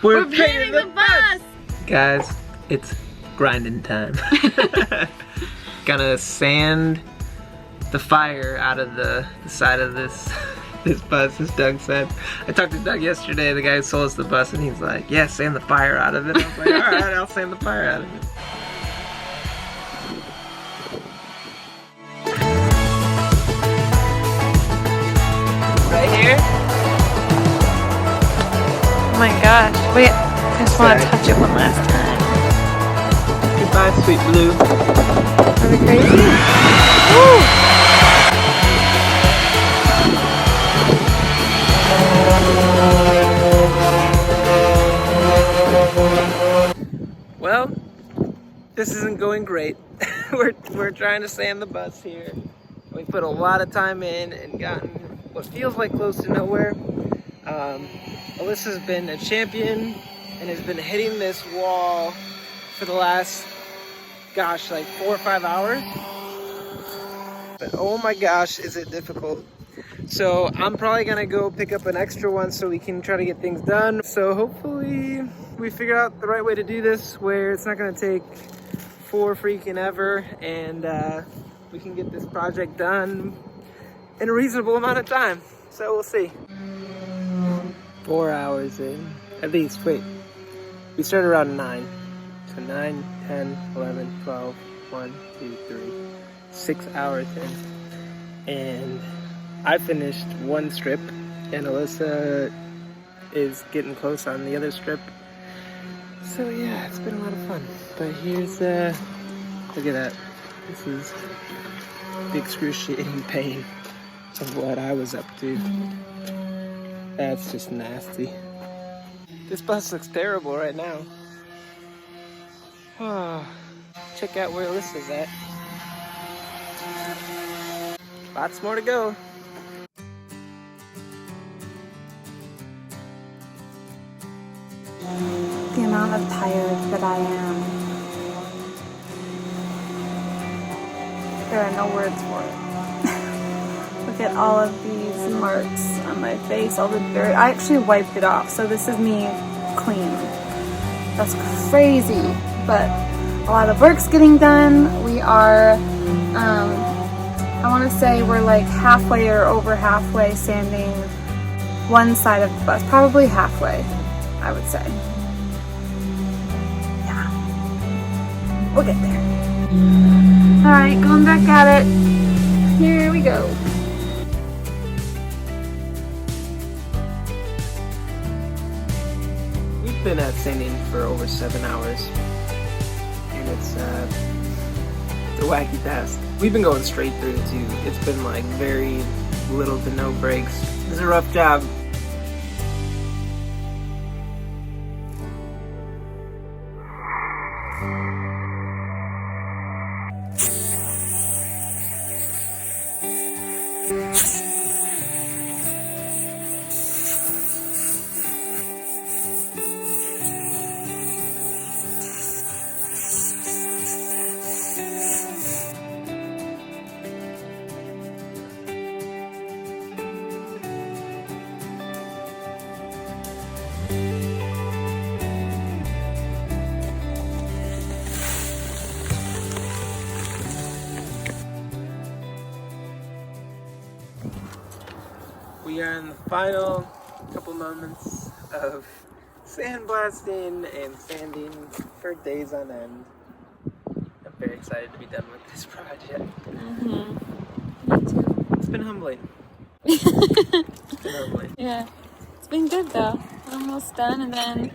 We're painting the bus! Guys, it's grinding time. Gonna sand the fire out of the side of this bus, as Doug said. I talked to Doug yesterday, the guy who sold us the bus, and he's like, yeah, sand the fire out of it. I was like, alright, I'll sand the fire out of it. Right here? Oh my gosh. Wait, I just want to touch it one last time. Goodbye, sweet blue. Are we crazy? Woo! Well, this isn't going great. we're trying to sand the bus here. We put a lot of time in and gotten what feels like close to nowhere. Alyssa's been a champion and has been hitting this wall for the last, gosh, like 4 or 5 hours. But oh my gosh, is it difficult. So I'm probably gonna go pick up an extra one so we can try to get things done. So hopefully we figure out the right way to do this where it's not gonna take 4 freaking ever, and we can get this project done in a reasonable amount of time. So we'll see. 4 hours in, at least. Wait, we started around 9. So 9, 10, 11, 12, 1, 2, 3, 6 hours in. And I finished one strip, and Alyssa is getting close on the other strip. So yeah, it's been a lot of fun. But here's, look at that. This is the excruciating pain of what I was up to. That's just nasty. This bus looks terrible right now. Oh, check out where Alyssa's at. Lots more to go. The amount of tired that I am. There are no words for it. Look at all of these marks on my face, all the dirt. I actually wiped it off, so this is me clean. That's crazy, but a lot of work's getting done. We are, I want to say we're like halfway or over halfway sanding one side of the bus, probably halfway, I would say. Yeah, we'll get there. All right, going back at it. Here we go. We've been at sanding for over 7 hours, and it's a wacky task. We've been going straight through too. It's been like very little to no breaks. This is a rough job. We are in the final couple moments of sandblasting and sanding for days on end. I'm very excited to be done with this project. Me too. It's been humbling. It's been humbling. Yeah, it's been good though. Almost done, and then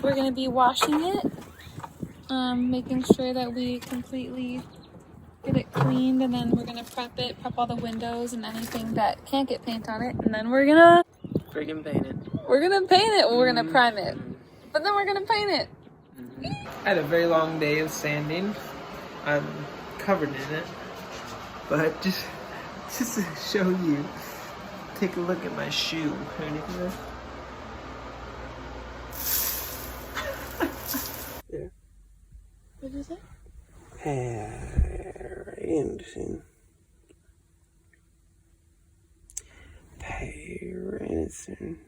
we're gonna be washing it, making sure that we completely get it cleaned, and then we're gonna prep all the windows and anything that can't get paint on it, and then we're gonna Friggin' paint it. we're gonna paint it. We're gonna prime it, but then we're gonna paint it. I had a very long day of sanding. I'm covered in it, but just to show you, take a look at my shoe. Ready for this? There. What did you say? Anderson. Anderson.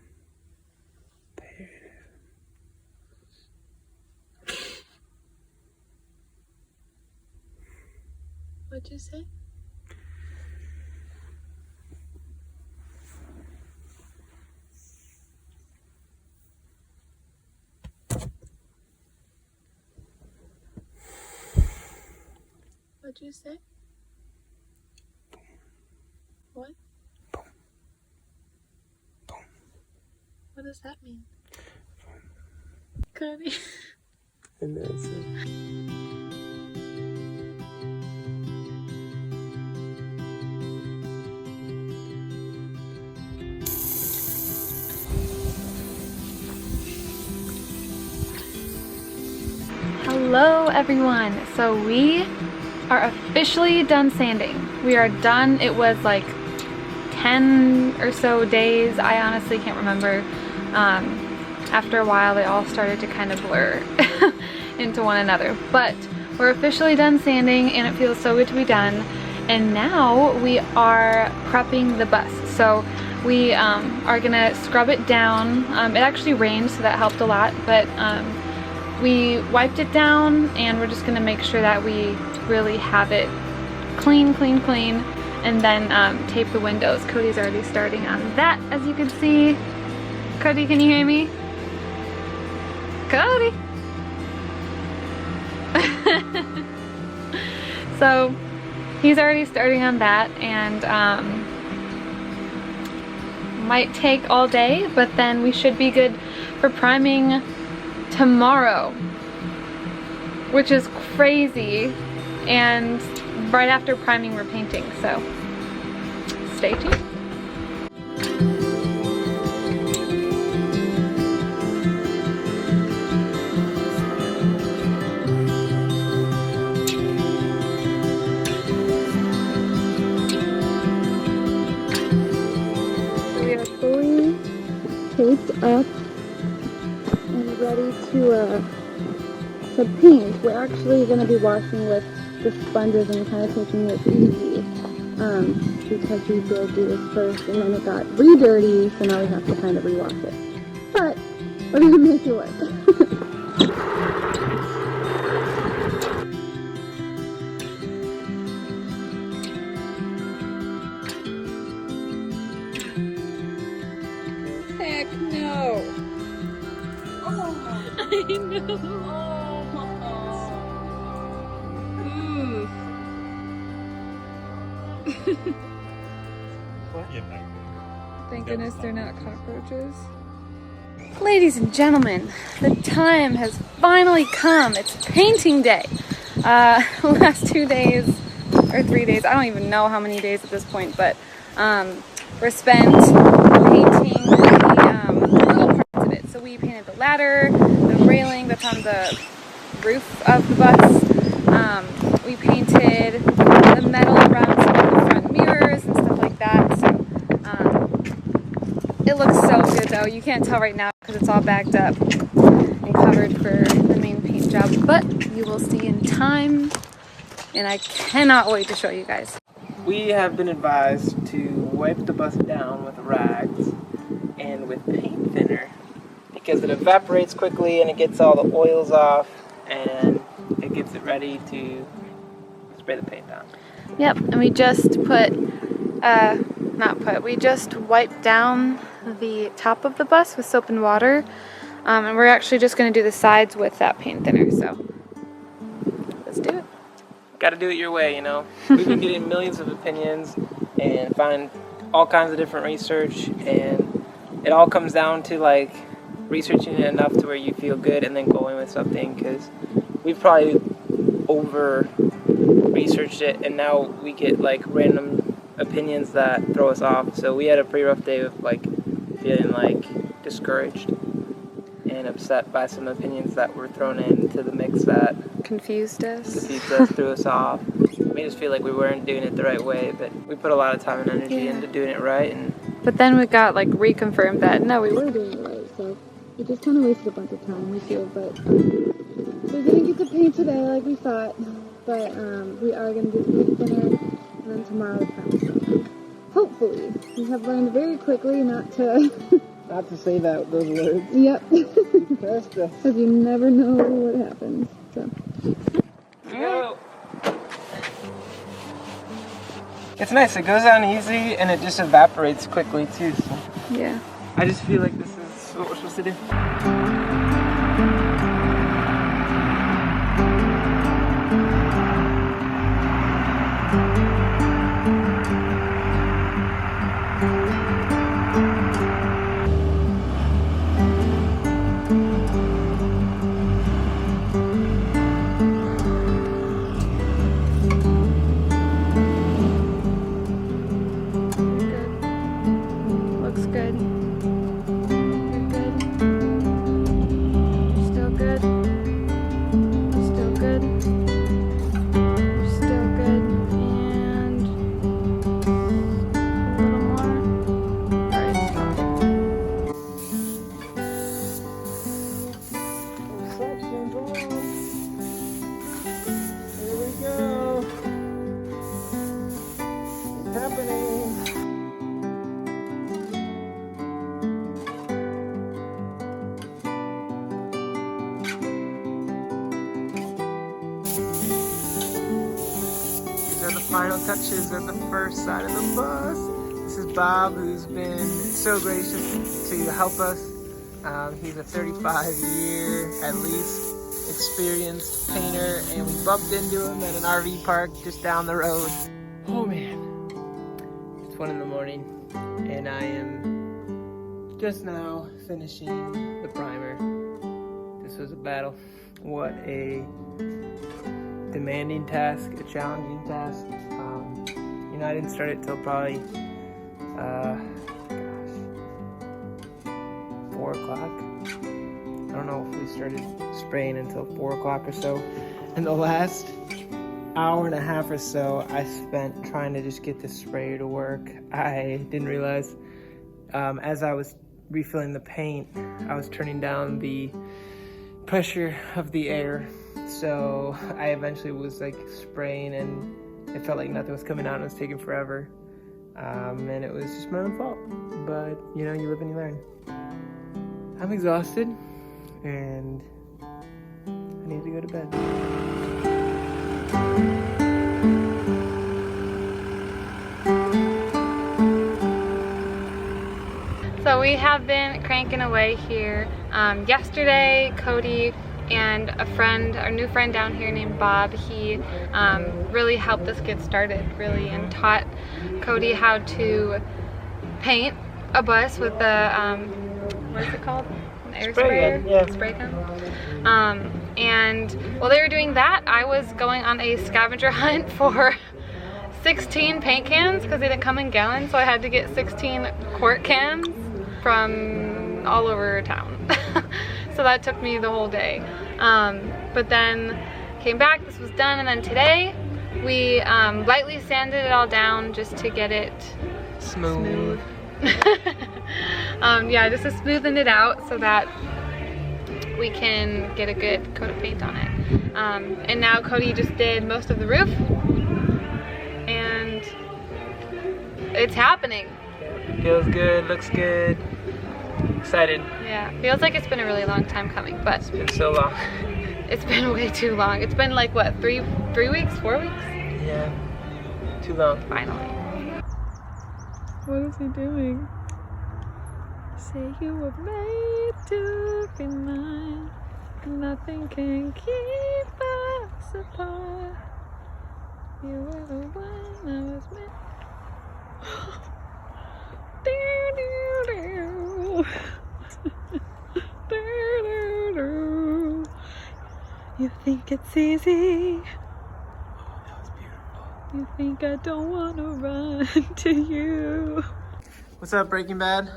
What'd you say? What'd you say? What? What does that mean? Cody. And that's it. Hello everyone. So we are officially done sanding. We are done. It was like 10 or so days. I honestly can't remember. After a while they all started to kind of blur into one another. But we're officially done sanding and it feels so good to be done. And now we are prepping the bus. So we are gonna scrub it down. It actually rained, so that helped a lot, but we wiped it down and we're just gonna make sure that we really have it clean, and then tape the windows. Cody's already starting on that, as you can see. Cody, can you hear me? Cody! So he's already starting on that, and might take all day, but then we should be good for priming tomorrow, which is crazy. And right after priming we're painting, so stay tuned. So we are fully taped up and ready to paint. We're actually going to be washing with the sponges and kind of taking it easy because we did do this first and then it got re-dirty, so now we have to kind of rewash it. But we're going to make it work. Heck no! Oh, I know! Thank goodness they're not cockroaches. Ladies and gentlemen, the time has finally come. It's painting day. Last 2 days, or 3 days, I don't even know how many days at this point, but we're spent painting the little parts of it. So we painted the ladder, the railing that's on the roof of the bus. We painted the metal around some of the front mirrors and stuff like that. So it looks so good though. You can't tell right now because it's all bagged up and covered for the main paint job, but you will see in time, and I cannot wait to show you guys. We have been advised to wipe the bus down with rags and with paint thinner because it evaporates quickly and it gets all the oils off and it gets it ready to spray the paint down. Yep, and we just we just wiped down the top of the bus with soap and water, and we're actually just going to do the sides with that paint thinner, so let's do it. Got to do it your way, you know. We've been getting millions of opinions and find all kinds of different research, and it all comes down to like researching it enough to where you feel good and then going with something, because we've probably over researched it and now we get like random opinions that throw us off. So we had a pretty rough day of like feeling like discouraged and upset by some opinions that were thrown into the mix that confused us, threw us off, made us feel like we weren't doing it the right way, but we put a lot of time and energy into doing it right. But then we got like reconfirmed that no, we were doing it right, so we just kind of wasted a bunch of time, we feel, but we didn't get to paint today like we thought, but we are going to do the paint thinner, and then tomorrow the prime. Hopefully. We have learned very quickly not to say that those words. Yep. Because you never know what happens. So. Go. It's nice. It goes on easy and it just evaporates quickly too. So Yeah. I just feel like this is what we're supposed to do. Looks good. You're good. You're still good. You're still good. You're still good. And a little more. Alright, stop. Sections on. Here we go. It's happening. These are the final touches of the first side of the bus. This is Bob, who's been so gracious to help us. He's a 35-year, at least, experienced painter, and we bumped into him at an RV park just down the road. Oh man, it's 1 in the morning, and I am just now finishing the primer. This was a battle. What a demanding task, a challenging task. You know, I didn't start it till probably, 4 o'clock. I don't know if we started spraying until 4 o'clock or so. And the last hour and a half or so I spent trying to just get the sprayer to work. I didn't realize as I was refilling the paint, I was turning down the pressure of the air. So I eventually was like spraying and it felt like nothing was coming out and it was taking forever. And it was just my own fault. But you know, you live and you learn. I'm exhausted and I need to go to bed. So we have been cranking away here. Yesterday, Cody and a friend, our new friend down here named Bob, he really helped us get started, really, and taught Cody how to paint a bus with the, what is it called? An air sprayer? Yeah. Spray gun. And while they were doing that, I was going on a scavenger hunt for 16 paint cans because they didn't come in gallons, so I had to get 16 quart cans from all over town. So that took me the whole day. But then came back, this was done, and then today we lightly sanded it all down just to get it smooth. Yeah, just to smoothen it out so that we can get a good coat of paint on it. And now Cody just did most of the roof and it's happening. Feels good, looks good. Excited. Yeah, feels like it's been a really long time coming, but It's been so long. it's been way too long. It's been like what, 3 weeks, 4 weeks? Yeah, too long. Finally. What is he doing? Say you were made to be mine. Nothing can keep us apart. You were the one I was meant. You think it's easy? Oh, that was beautiful. You think I don't want to run to you? What's up, Breaking Bad?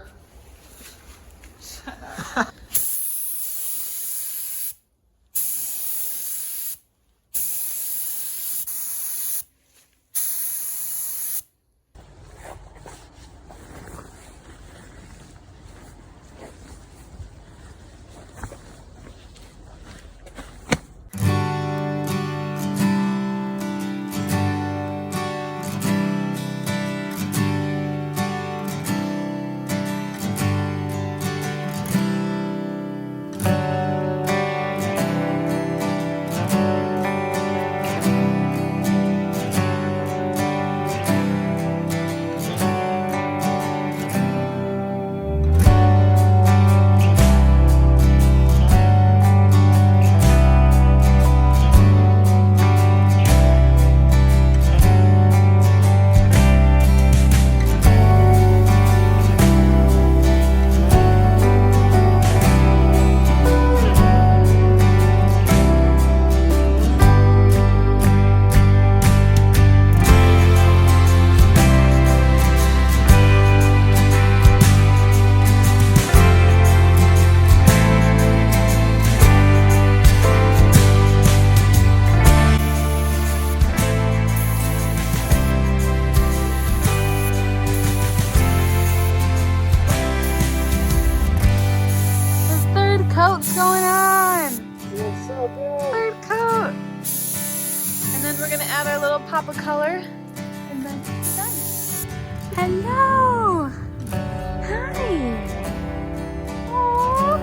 third coat. And then we're gonna add our little pop of color, and then we're done. Hello. Hi. Aww.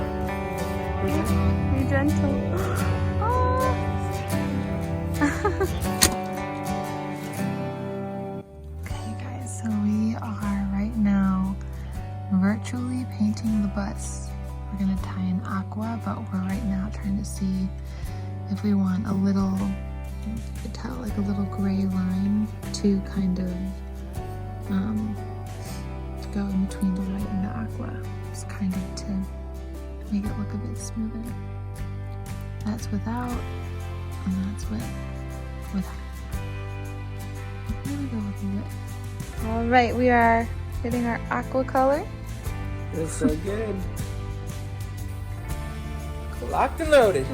Be gentle. Aww. Okay, guys, so we are right now virtually painting the bus. We're gonna tie in aqua, but we're right now trying to see if we want a little, you could tell, like a little gray line to kind of to go in between the white and the aqua. Just kind of to make it look a bit smoother. That's without, and that's with. Here we go with the lip. All right, we are getting our aqua color. Feels so good. Locked and loaded.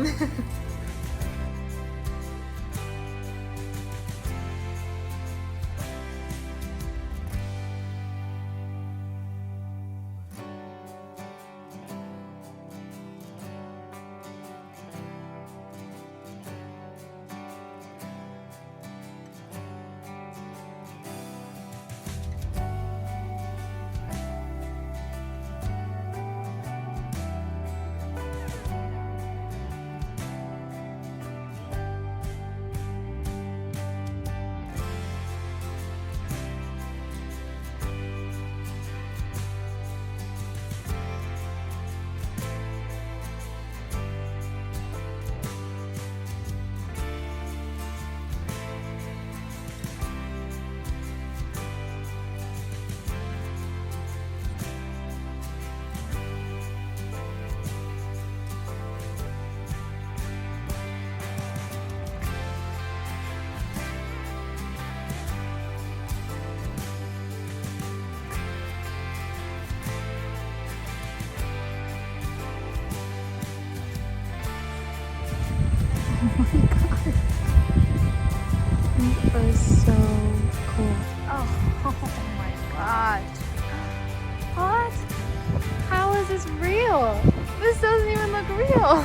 That was so cool. Oh my gosh. What? How is this real? This doesn't even look real.